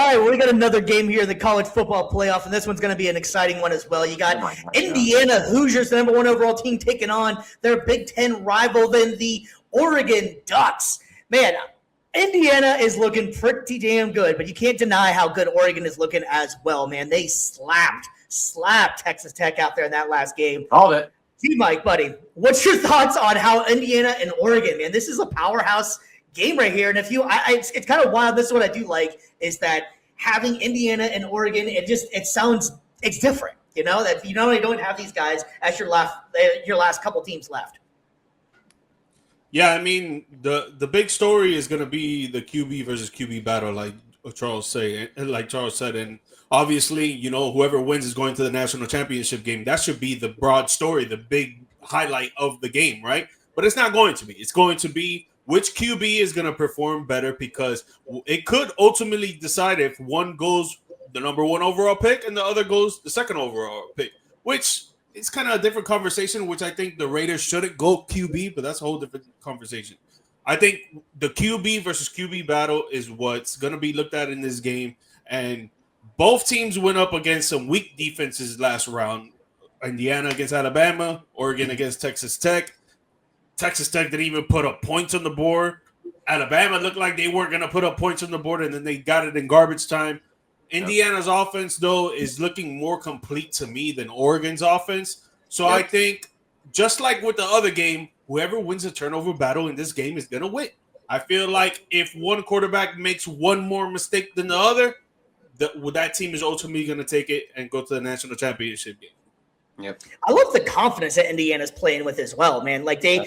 right, well, we got another game here in the college football playoff, and this one's going to be an exciting one as well. You got Indiana Hoosiers, the number 1 overall team, taking on their Big Ten rival, then the Oregon Ducks. Man, Indiana is looking pretty damn good, but you can't deny how good Oregon is looking as well, man. They slapped Texas Tech out there in that last game. All of it. Mike, buddy, what's your thoughts on how Indiana and Oregon, man? This is a powerhouse game right here, and if you, it's kind of wild. This is what I do like is that having Indiana and Oregon, it's different. You know that you not only don't have these guys as your last couple teams left. Yeah, I mean the big story is going to be the QB versus QB battle, like Charles said, and obviously, you know, whoever wins is going to the national championship game. That should be the broad story, the big highlight of the game, right? But it's not going to be. It's going to be which QB is going to perform better, because it could ultimately decide if one goes the number 1 overall pick and the other goes the 2nd overall pick, which is kind of a different conversation, which I think the Raiders shouldn't go QB, but that's a whole different conversation. I think the QB versus QB battle is what's going to be looked at in this game, and both teams went up against some weak defenses last round. Indiana against Alabama, Oregon against Texas Tech. Texas Tech didn't even put up points on the board. Alabama looked like they weren't going to put up points on the board, and then they got it in garbage time. Indiana's offense, though, is looking more complete to me than Oregon's offense. So I think, just like with the other game, whoever wins the turnover battle in this game is going to win. I feel like if one quarterback makes one more mistake than the other, that team is ultimately going to take it and go to the national championship game. Yep. I love the confidence that Indiana's playing with as well, man. Like they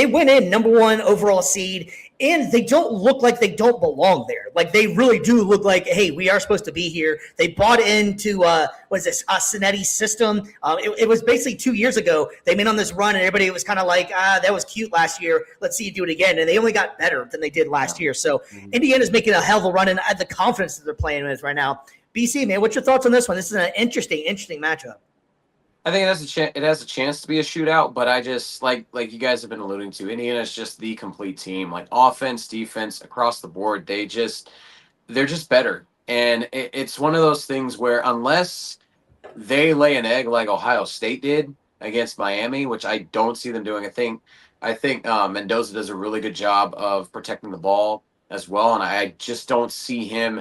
went in number 1 overall seed, and they don't look like they don't belong there. Like they really do look like, hey, we are supposed to be here. They bought into Cinetti's system. It was basically 2 years ago. They went on this run, and everybody was kind of like, that was cute last year. Let's see you do it again. And they only got better than they did last year. So Indiana's making a hell of a run, and the confidence that they're playing with right now. BC, man, what's your thoughts on this one? This is an interesting matchup. I think it has a chance to be a shootout, but I just like you guys have been alluding to, Indiana's just the complete team, like offense, defense, across the board. They're just better, and it's one of those things where unless they lay an egg like Ohio State did against Miami, which I don't see them doing, I think Mendoza does a really good job of protecting the ball as well, and I just don't see him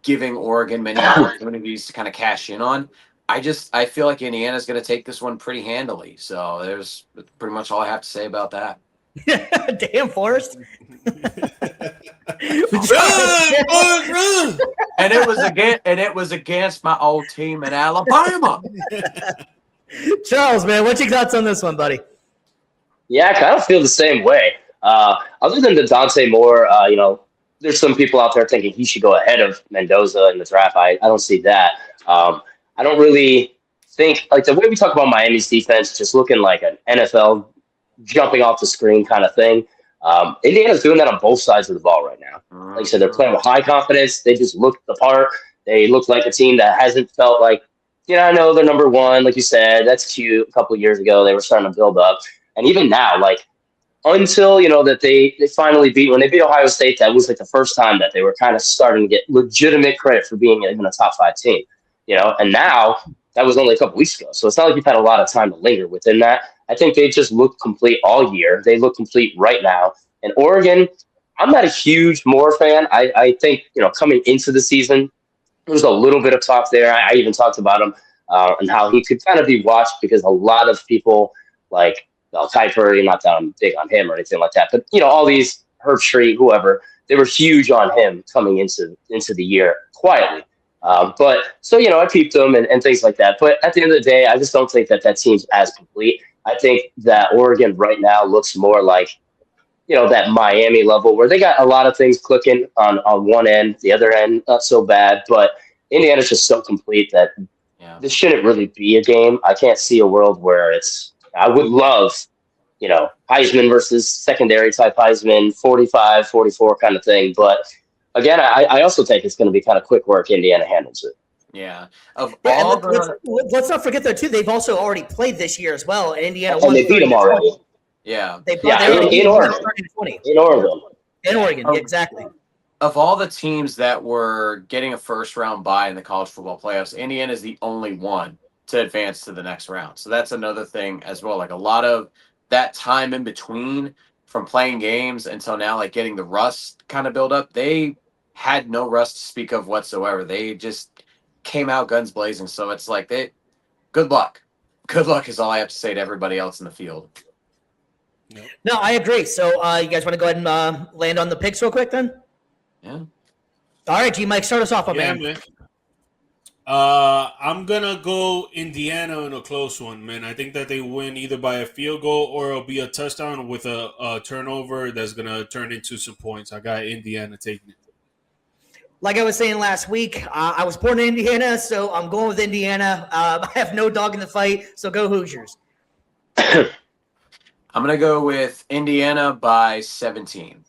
giving Oregon many opportunities to kind of cash in on. I feel like Indiana's going to take this one pretty handily. So there's pretty much all I have to say about that. Damn, Forrest. Run! And it was against my old team in Alabama. Charles, man, what's your thoughts on this one, buddy? Yeah, I kind of feel the same way. Other than the Dante Moore, there's some people out there thinking he should go ahead of Mendoza in the draft. I don't see that. I don't really think, like, the way we talk about Miami's defense, just looking like an NFL jumping off the screen kind of thing. Indiana's doing that on both sides of the ball right now. Like I said, they're playing with high confidence. They just look the part. They look like a team that hasn't felt like, I know they're number 1, like you said. That's cute. A couple of years ago, they were starting to build up. And even now, like, until, that they finally when they beat Ohio State, that was like the first time that they were kind of starting to get legitimate credit for being even a top 5 team. And now that was only a couple weeks ago. So it's not like you've had a lot of time to linger within that. I think they just look complete all year. They look complete right now. And Oregon, I'm not a huge Moore fan. I think, coming into the season, there was a little bit of talk there. I even talked about him and how he could kind of be watched because a lot of people like Kuiper, not that I'm big on him or anything like that, but, all these Herb Street, whoever, they were huge on him coming into the year quietly. I peeped them and things like that. But at the end of the day, I just don't think that team's as complete. I think that Oregon right now looks more like, that Miami level where they got a lot of things clicking on one end, the other end, not so bad. But Indiana's just so complete that this shouldn't really be a game. I can't see a world where I would love, Heisman versus secondary type Heisman, 45, 44 kind of thing. But again, I also think it's going to be kind of quick work. Indiana handles it. Yeah. Let's not forget, though, too, they've also already played this year as well. And Indiana and they beat them already. Yeah. In Oregon. In Oregon. In Oregon, exactly. of all the teams that were getting a first round bye in the college football playoffs, Indiana is the only one to advance to the next round. So that's another thing as well. Like a lot of that time in between from playing games until now, like getting the rust kind of build up, they had no rust to speak of whatsoever. They just came out guns blazing. So it's like good luck. Good luck is all I have to say to everybody else in the field. No, I agree. So you guys want to go ahead and land on the picks real quick then? Yeah. All right, G-Mike, start us off, my man. I'm gonna go Indiana in a close one, man. I think that they win either by a field goal or it'll be a touchdown with a turnover that's gonna turn into some points. I got Indiana taking it. Like I was saying last week, I was born in Indiana, so I'm going with Indiana. I have no dog in the fight, so go Hoosiers. I'm going to go with Indiana by 17.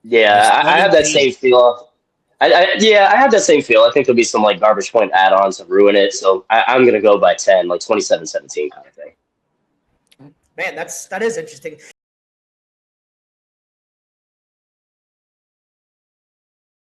Yeah, I have that same feel. I have that same feel. I think there'll be some like garbage point add-ons to ruin it. So I'm going to go by 10, like 27-17 kind of thing. Man, that is interesting.